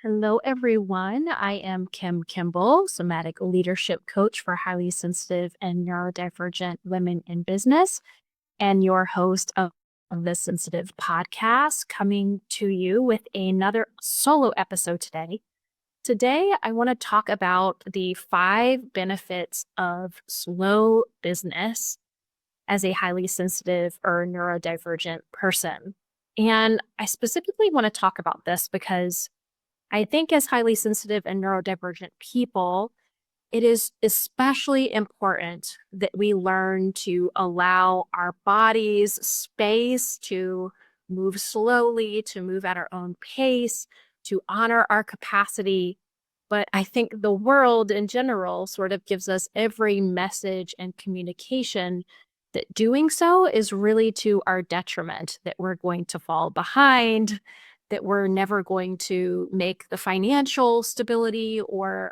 Hello, everyone. I am Kimball, Somatic leadership coach for highly sensitive and neurodivergent women in business, and your host of the Sensitive podcast, coming to you with another solo episode today. Today, I want to talk about the 5 benefits of slow business as a highly sensitive or neurodivergent person. And I specifically want to talk about this because I think as highly sensitive and neurodivergent people, it is especially important that we learn to allow our bodies space to move slowly, to move at our own pace, to honor our capacity. But I think the world in general sort of gives us every message and communication that doing so is really to our detriment, that we're going to fall behind, that we're never going to make the financial stability or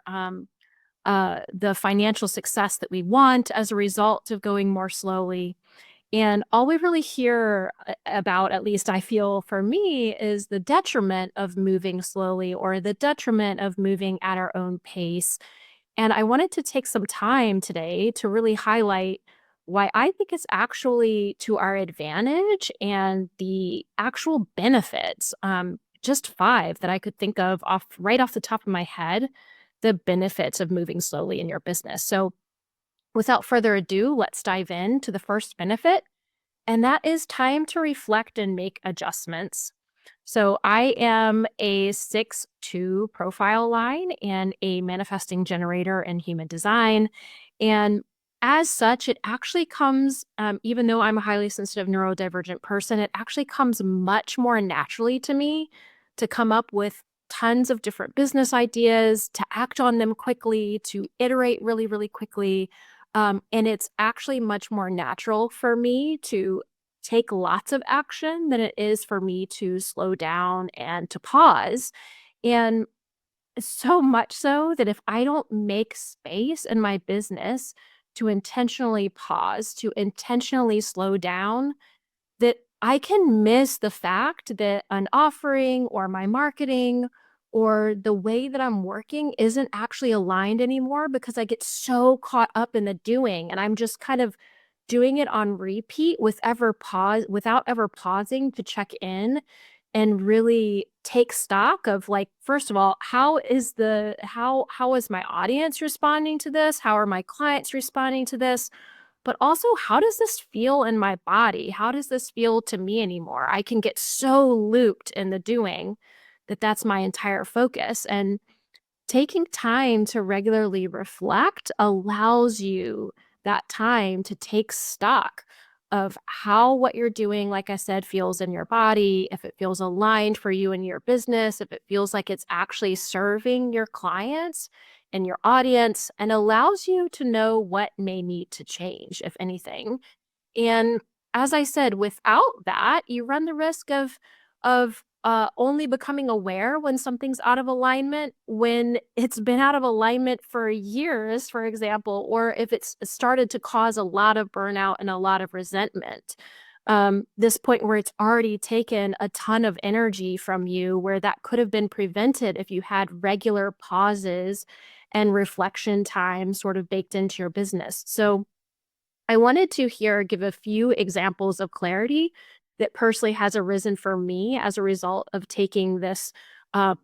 the financial success that we want as a result of going more slowly. And all we really hear about, at least I feel for me, is the detriment of moving slowly or the detriment of moving at our own pace. And I wanted to take some time today to really highlight why I think it's actually to our advantage and the actual benefits. Just 5 that I could think of right off the top of my head, the benefits of moving slowly in your business. So, without further ado, let's dive into the first benefit, and that is time to reflect and make adjustments. So I am a 6'2" profile line and a manifesting generator in human design. And as such, it actually comes, even though I'm a highly sensitive neurodivergent person, it actually comes much more naturally to me to come up with tons of different business ideas, to act on them quickly, to iterate really, really quickly. And it's actually much more natural for me to take lots of action than it is for me to slow down and to pause. And so much so that if I don't make space in my business to intentionally pause, to intentionally slow down, that I can miss the fact that an offering or my marketing or the way that I'm working isn't actually aligned anymore because I get so caught up in the doing and I'm just kind of doing it on repeat without ever pausing to check in and really take stock of, like, first of all, how is my audience responding to this? How are my clients responding to this? But also, how does this feel in my body? How does this feel to me anymore? I can get so looped in the doing that that's my entire focus. And taking time to regularly reflect allows you that time to take stock of how what you're doing, like I said, feels in your body, if it feels aligned for you and your business, if it feels like it's actually serving your clients and your audience, and allows you to know what may need to change, if anything. And as I said, without that, you run the risk of only becoming aware when something's out of alignment when it's been out of alignment for years, for example, or if it's started to cause a lot of burnout and a lot of resentment. This point where it's already taken a ton of energy from you, where that could have been prevented if you had regular pauses and reflection time sort of baked into your business. So, I wanted to here give a few examples of clarity that personally has arisen for me as a result of taking this,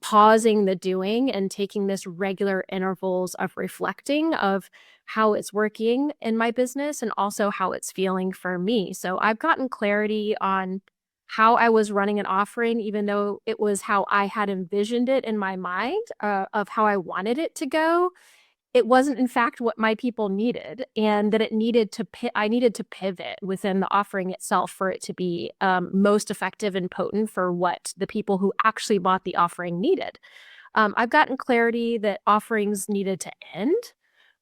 pausing the doing and taking this regular intervals of reflecting of how it's working in my business and also how it's feeling for me. So I've gotten clarity on how I was running an offering, even though it was how I had envisioned it in my mind, of how I wanted it to go. It wasn't in fact what my people needed, and that I needed to pivot within the offering itself for it to be, most effective and potent for what the people who actually bought the offering needed. I've gotten clarity that offerings needed to end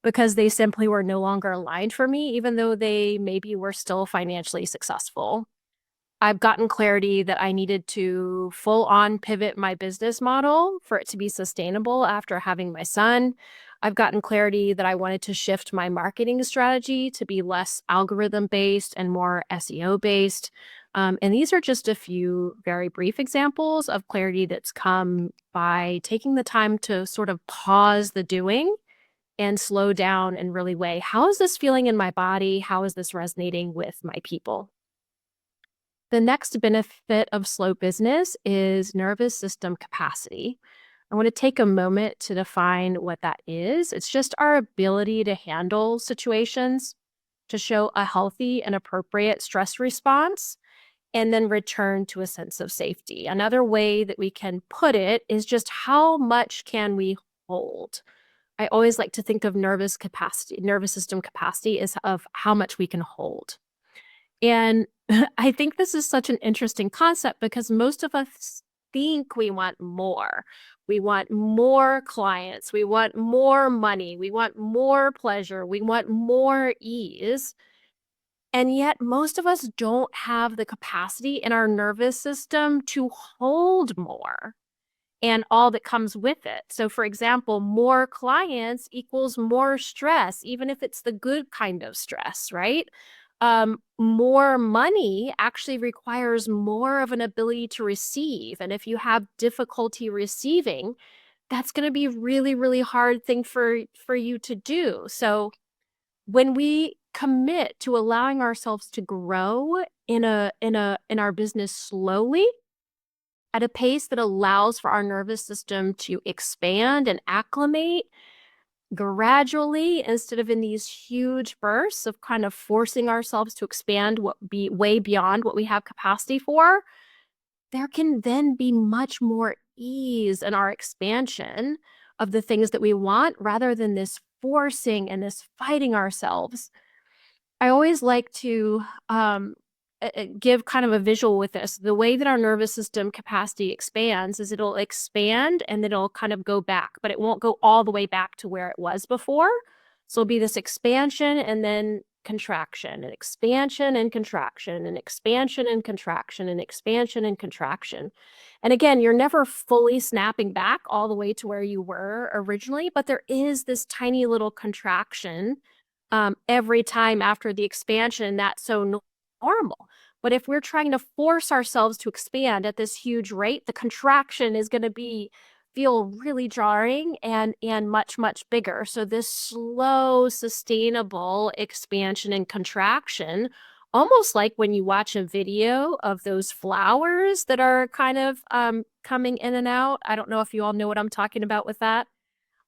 because they simply were no longer aligned for me, even though they maybe were still financially successful. I've gotten clarity that I needed to full on pivot my business model for it to be sustainable after having my son. I've gotten clarity that I wanted to shift my marketing strategy to be less algorithm based and more SEO based. And these are just a few very brief examples of clarity that's come by taking the time to sort of pause the doing and slow down and really weigh, how is this feeling in my body? How is this resonating with my people? The next benefit of slow business is nervous system capacity. I want to take a moment to define what that is. It's just our ability to handle situations, to show a healthy and appropriate stress response, and then return to a sense of safety. Another way that we can put it is just how much can we hold? I always like to think of nervous system capacity is of how much we can hold. And I think this is such an interesting concept because most of us think we want more. We want more clients. We want more money. We want more pleasure. We want more ease. And yet, most of us don't have the capacity in our nervous system to hold more and all that comes with it. So, for example, more clients equals more stress, even if it's the good kind of stress, right? More money actually requires more of an ability to receive. And if you have difficulty receiving, that's going to be really, really hard thing for you to do. So, when we commit to allowing ourselves to grow in our business slowly, at a pace that allows for our nervous system to expand and acclimate gradually instead of in these huge bursts of kind of forcing ourselves to expand what be way beyond what we have capacity for, there can then be much more ease in our expansion of the things that we want rather than this forcing and this fighting ourselves. I always like to give kind of a visual with this. The way that our nervous system capacity expands is it'll expand and then it'll kind of go back, but it won't go all the way back to where it was before. So it'll be this expansion and then contraction and expansion and contraction and expansion and contraction and expansion and contraction. And again, you're never fully snapping back all the way to where you were originally, but there is this tiny little contraction every time after the expansion. That's so normal. But if we're trying to force ourselves to expand at this huge rate, the contraction is going to feel really jarring and much bigger. So this slow, sustainable expansion and contraction, almost like when you watch a video of those flowers that are kind of coming in and out. I don't know if you all know what I'm talking about with that.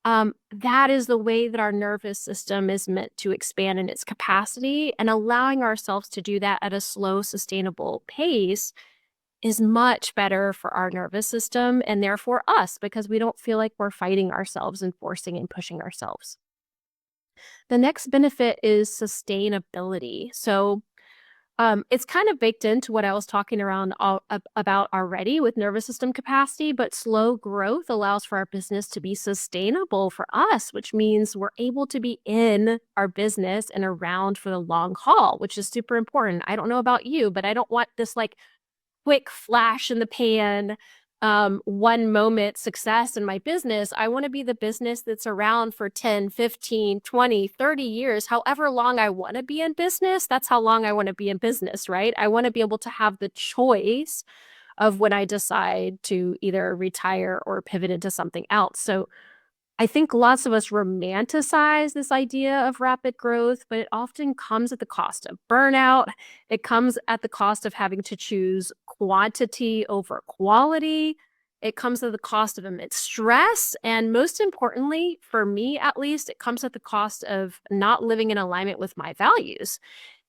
That is the way that our nervous system is meant to expand in its capacity, and allowing ourselves to do that at a slow, sustainable pace is much better for our nervous system and therefore us because we don't feel like we're fighting ourselves and forcing and pushing ourselves. The next benefit is sustainability. So, it's kind of baked into what I was talking about already with nervous system capacity, but slow growth allows for our business to be sustainable for us, which means we're able to be in our business and around for the long haul, which is super important. I don't know about you, but I don't want this like quick flash in the pan, one moment success in my business. I want to be the business that's around for 10, 15, 20, 30 years, however long I want to be in business. That's how long I want to be in business, right? I want to be able to have the choice of when I decide to either retire or pivot into something else. So I think lots of us romanticize this idea of rapid growth, but it often comes at the cost of burnout. It comes at the cost of having to choose quantity over quality. It comes at the cost of immense stress. And most importantly, for me at least, it comes at the cost of not living in alignment with my values.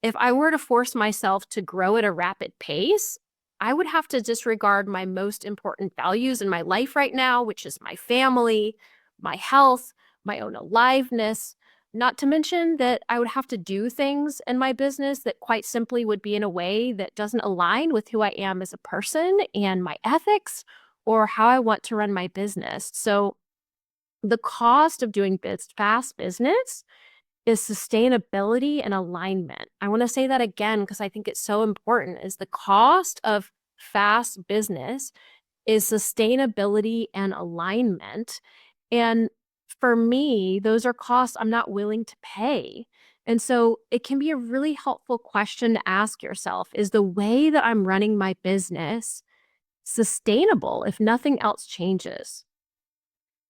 If I were to force myself to grow at a rapid pace, I would have to disregard my most important values in my life right now, which is my family, my health, my own aliveness. Not to mention that I would have to do things in my business that quite simply would be in a way that doesn't align with who I am as a person and my ethics or how I want to run my business. So the cost of doing fast business is sustainability and alignment. I want to say that again because I think it's so important is the cost of fast business is sustainability and alignment. And for me, those are costs I'm not willing to pay. And so it can be a really helpful question to ask yourself, is the way that I'm running my business sustainable if nothing else changes?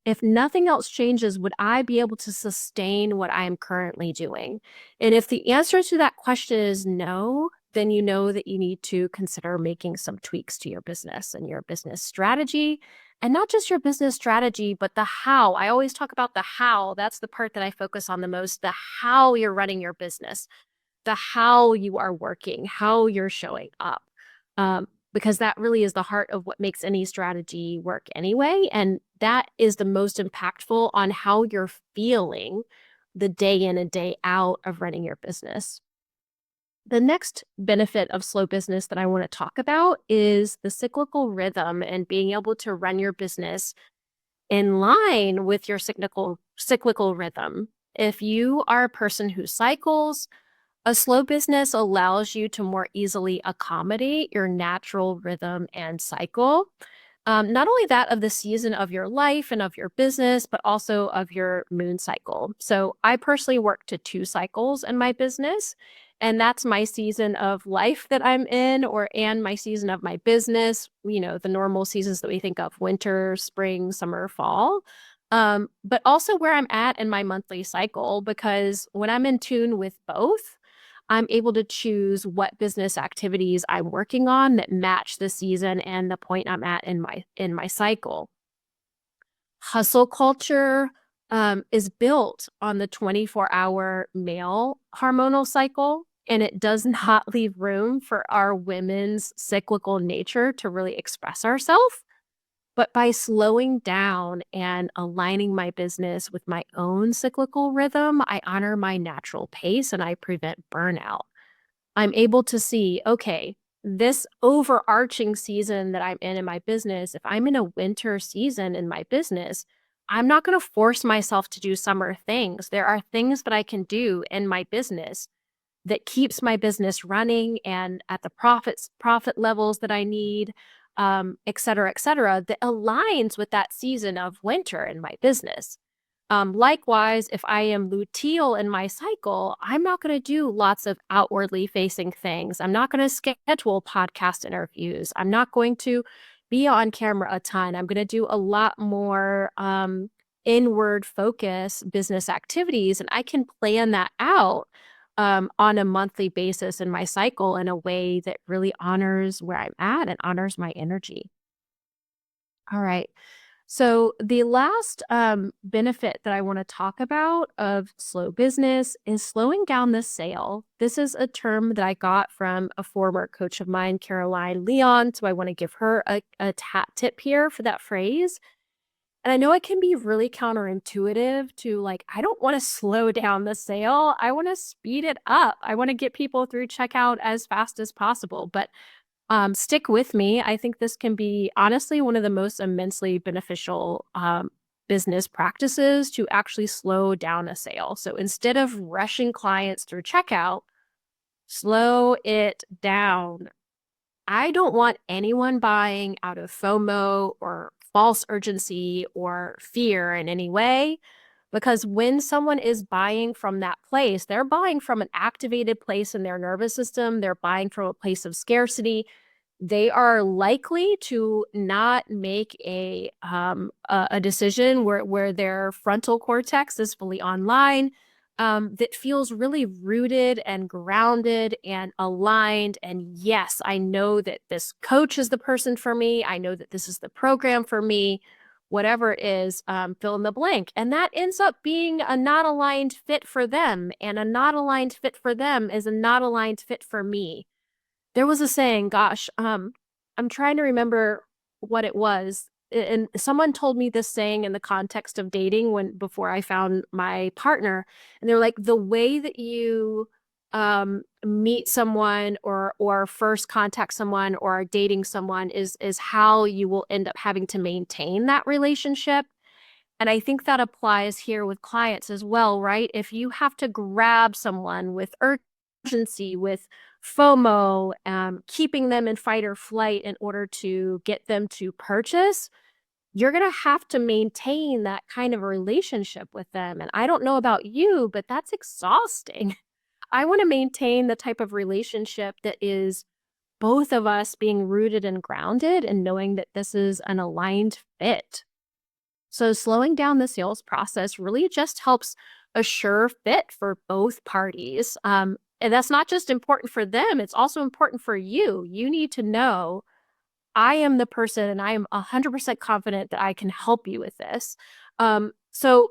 If nothing else changes, would I be able to sustain what I am currently doing? And if the answer to that question is no, then you know that you need to consider making some tweaks to your business and your business strategy. And not just your business strategy, but the how. I always talk about the how. That's the part that I focus on the most, the how you're running your business, the how you are working, how you're showing up. Because that really is the heart of what makes any strategy work anyway. And that is the most impactful on how you're feeling the day in and day out of running your business. The next benefit of slow business that I want to talk about is the cyclical rhythm and being able to run your business in line with your cyclical rhythm. If you are a person who cycles, a slow business allows you to more easily accommodate your natural rhythm and cycle. Not only that of the season of your life and of your business, but also of your moon cycle. So I personally work to two cycles in my business, and that's my season of life that I'm in, and my season of my business, the normal seasons that we think of: winter, spring, summer, fall. But also where I'm at in my monthly cycle, because when I'm in tune with both, I'm able to choose what business activities I'm working on that match the season and the point I'm at in my cycle. Hustle culture is built on the 24-hour male hormonal cycle, and it does not leave room for our women's cyclical nature to really express ourselves. But by slowing down and aligning my business with my own cyclical rhythm, I honor my natural pace and I prevent burnout. I'm able to see, okay, this overarching season that I'm in my business, if I'm in a winter season in my business, I'm not going to force myself to do summer things. There are things that I can do in my business that keeps my business running and at the profit levels that I need, et cetera, that aligns with that season of winter in my business. Likewise, if I am luteal in my cycle, I'm not going to do lots of outwardly facing things. I'm not going to schedule podcast interviews. I'm not going to be on camera a ton. I'm going to do a lot more inward focus business activities, and I can plan that out on a monthly basis in my cycle in a way that really honors where I'm at and honors my energy. All right. So, the last benefit that I want to talk about of slow business is slowing down the sale. This is a term that I got from a former coach of mine, Caroline Leon. So, I want to give her a tip here for that phrase. And I know it can be really counterintuitive to, like, I don't want to slow down the sale. I want to speed it up. I want to get people through checkout as fast as possible. But stick with me. I think this can be honestly one of the most immensely beneficial business practices to actually slow down a sale. So instead of rushing clients through checkout, slow it down. I don't want anyone buying out of FOMO or false urgency or fear in any way. Because when someone is buying from that place, they're buying from an activated place in their nervous system. They're buying from a place of scarcity. They are likely to not make a decision where their frontal cortex is fully online, that feels really rooted and grounded and aligned. And yes, I know that this coach is the person for me. I know that this is the program for me. Whatever it is, fill in the blank. And that ends up being a not aligned fit for them. And a not aligned fit for them is a not aligned fit for me. There was a saying, gosh, I'm trying to remember what it was. And someone told me this saying in the context of dating before I found my partner. And they're like, the way that you meet someone or first contact someone or are dating someone is how you will end up having to maintain that relationship. And I think that applies here with clients as well, right? If you have to grab someone with urgency, with FOMO, keeping them in fight or flight in order to get them to purchase, you're going to have to maintain that kind of a relationship with them. And I don't know about you, but that's exhausting. I want to maintain the type of relationship that is both of us being rooted and grounded and knowing that this is an aligned fit. So slowing down the sales process really just helps assure fit for both parties. And that's not just important for them, it's also important for you. You need to know I am the person and I am 100% confident that I can help you with this. So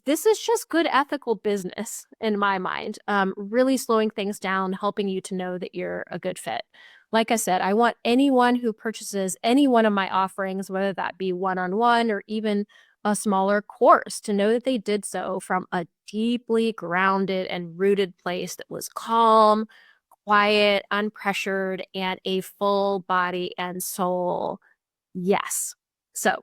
this is just good ethical business in my mind. Really slowing things down, helping you to know that you're a good fit. Like I said, I want anyone who purchases any one of my offerings, whether that be one on one or even a smaller course, to know that they did so from a deeply grounded and rooted place that was calm, quiet, unpressured, and a full body and soul yes. So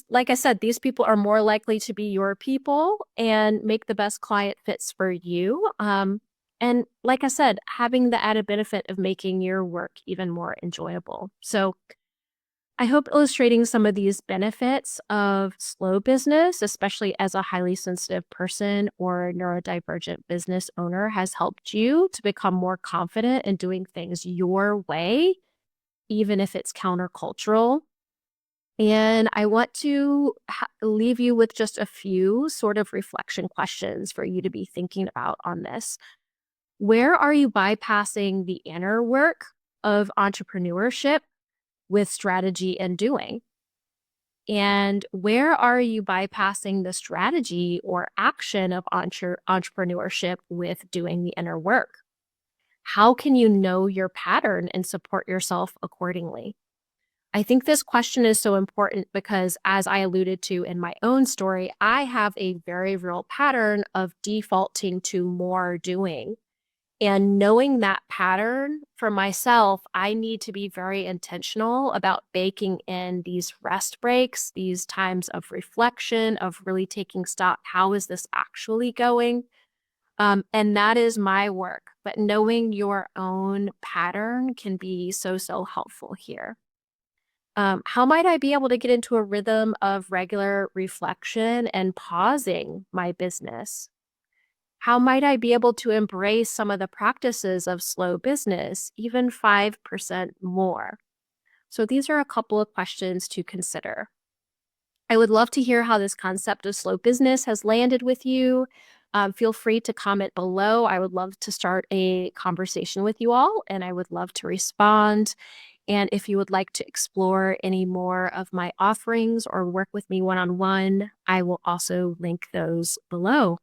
like I said, these people are more likely to be your people and make the best client fits for you. And like I said, having the added benefit of making your work even more enjoyable. So I hope illustrating some of these benefits of slow business, especially as a highly sensitive person or neurodivergent business owner, has helped you to become more confident in doing things your way, even if it's countercultural. And I want to leave you with just a few sort of reflection questions for you to be thinking about on this. Where are you bypassing the inner work of entrepreneurship with strategy and doing? And where are you bypassing the strategy or action of entrepreneurship with doing the inner work? How can you know your pattern and support yourself accordingly? I think this question is so important because, as I alluded to in my own story, I have a very real pattern of defaulting to more doing. And knowing that pattern for myself, I need to be very intentional about baking in these rest breaks, these times of reflection, of really taking stock. How is this actually going? And that is my work. But knowing your own pattern can be so, so helpful here. How might I be able to get into a rhythm of regular reflection and pausing my business? How might I be able to embrace some of the practices of slow business, even 5% more? So, these are a couple of questions to consider. I would love to hear how this concept of slow business has landed with you. Feel free to comment below. I would love to start a conversation with you all, and I would love to respond. And if you would like to explore any more of my offerings or work with me one on one, I will also link those below.